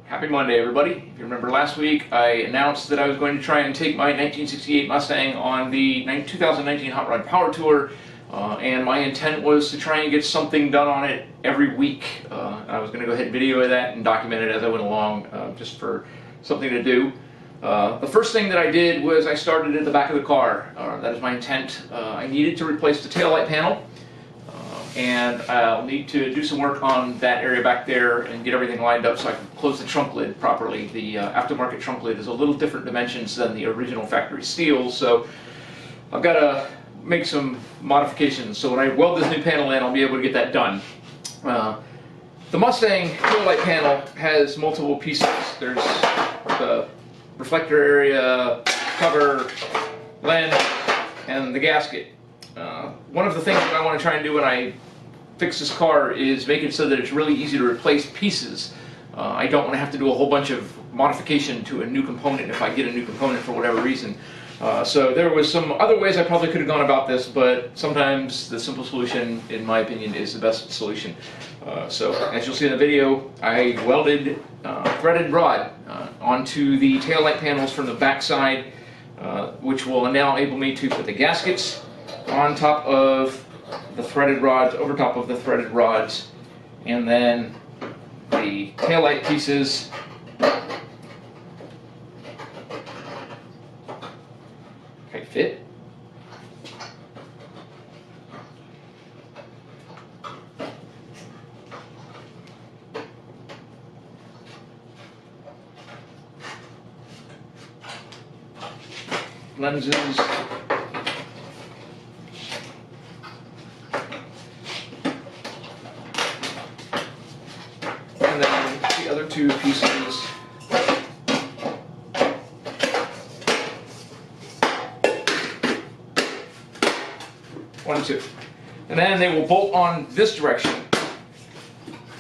Happy Monday, everybody. If you remember last week, I announced that I was going to try and take my 1968 Mustang on the 2019 Hot Rod Power Tour, and my intent was to try and get something done on it every week. I was going to go ahead and video that and document it as I went along, just for something to do. The first thing that I did was I started at the back of the car. That is my intent. I needed to replace the taillight panel. And I'll need to do some work on that area back there and get everything lined up so I can close the trunk lid properly. The aftermarket trunk lid is a little different dimensions than the original factory steel, so I've got to make some modifications. So when I weld this new panel in, I'll be able to get that done. The Mustang taillight panel has multiple pieces. There's the reflector area, cover, lens, and the gasket. One of the things that I want to try and do when I fix this car is make it so that it's really easy to replace pieces. I don't want to have to do a whole bunch of modification to a new component if I get a new component for whatever reason. So there was some other ways I probably could have gone about this, but sometimes the simple solution, in my opinion, is the best solution. So as you'll see in the video, I welded threaded rod onto the taillight panels from the back side, which will now enable me to put the gaskets on top of the threaded rods, over top of the threaded rods, and then the taillight pieces fit. Lenses. And then the other two pieces. One and two. And then they will bolt on this direction.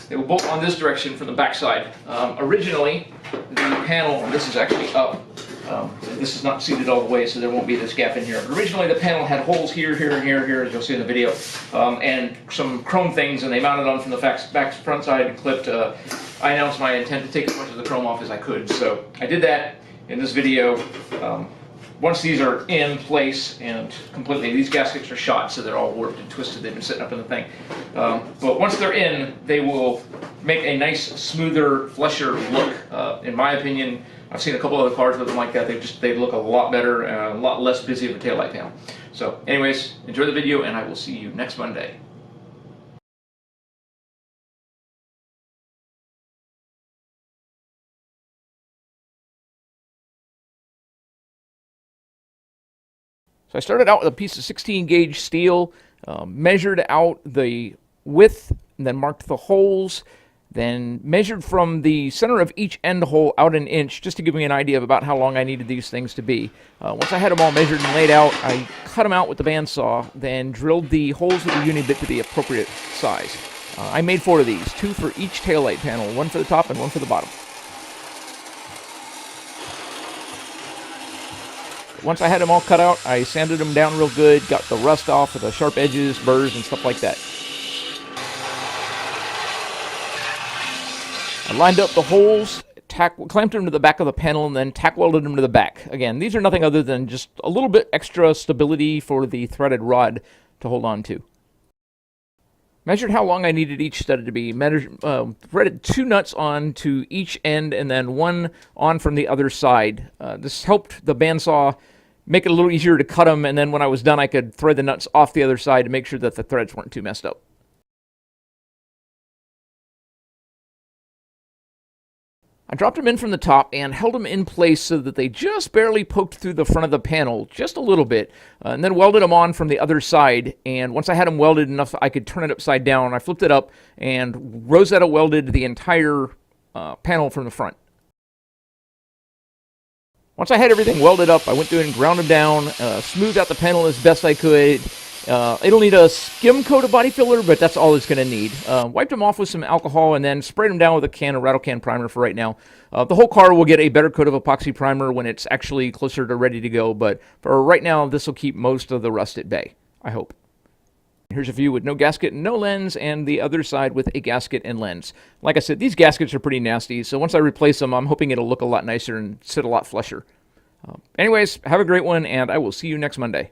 They will bolt on this direction from the back side. Originally, the panel, this is actually up. This is not seated all the way, so there won't be this gap in here. But originally, the panel had holes here, here, and here, here, as you'll see in the video, and some chrome things, and they mounted on from the front side and clipped. I announced my intent to take as much of the chrome off as I could, so I did that in this video. Once these are in place and completely, these gaskets are shot, so they're all warped and twisted. They've been sitting up in the thing. But once they're in, they will make a nice, smoother, flesher look. In my opinion, I've seen a couple other cars with them like that. They look a lot better and a lot less busy of a taillight panel. So anyways, enjoy the video, and I will see you next Monday. So I started out with a piece of 16 gauge steel, measured out the width, and then marked the holes, then measured from the center of each end hole out an inch, just to give me an idea of about how long I needed these things to be. Once I had them all measured and laid out, I cut them out with the bandsaw, then drilled the holes with the uni-bit to the appropriate size. I made 4 of these, 2 for each taillight panel, 1 for the top and 1 for the bottom. Once I had them all cut out, I sanded them down real good, got the rust off with the sharp edges, burrs, and stuff like that. I lined up the holes, clamped them to the back of the panel, and then tack welded them to the back. Again, these are nothing other than just a little bit extra stability for the threaded rod to hold on to. Measured how long I needed each stud to be. Threaded 2 nuts on to each end and then 1 on from the other side. This helped the bandsaw make it a little easier to cut them, and then when I was done I could thread the nuts off the other side to make sure that the threads weren't too messed up. I dropped them in from the top and held them in place so that they just barely poked through the front of the panel, just a little bit, and then welded them on from the other side. And once I had them welded enough I could turn it upside down, I flipped it up and Rosetta welded the entire panel from the front. Once I had everything welded up, I went through and ground them down, smoothed out the panel as best I could. It'll need a skim coat of body filler, but that's all it's going to need. Wiped them off with some alcohol and then sprayed them down with a rattle can primer for right now. The whole car will get a better coat of epoxy primer when it's actually closer to ready to go, but for right now, this will keep most of the rust at bay, I hope. Here's a view with no gasket and no lens, and the other side with a gasket and lens. Like I said, these gaskets are pretty nasty, so once I replace them, I'm hoping it'll look a lot nicer and sit a lot flusher. Anyways, have a great one, and I will see you next Monday.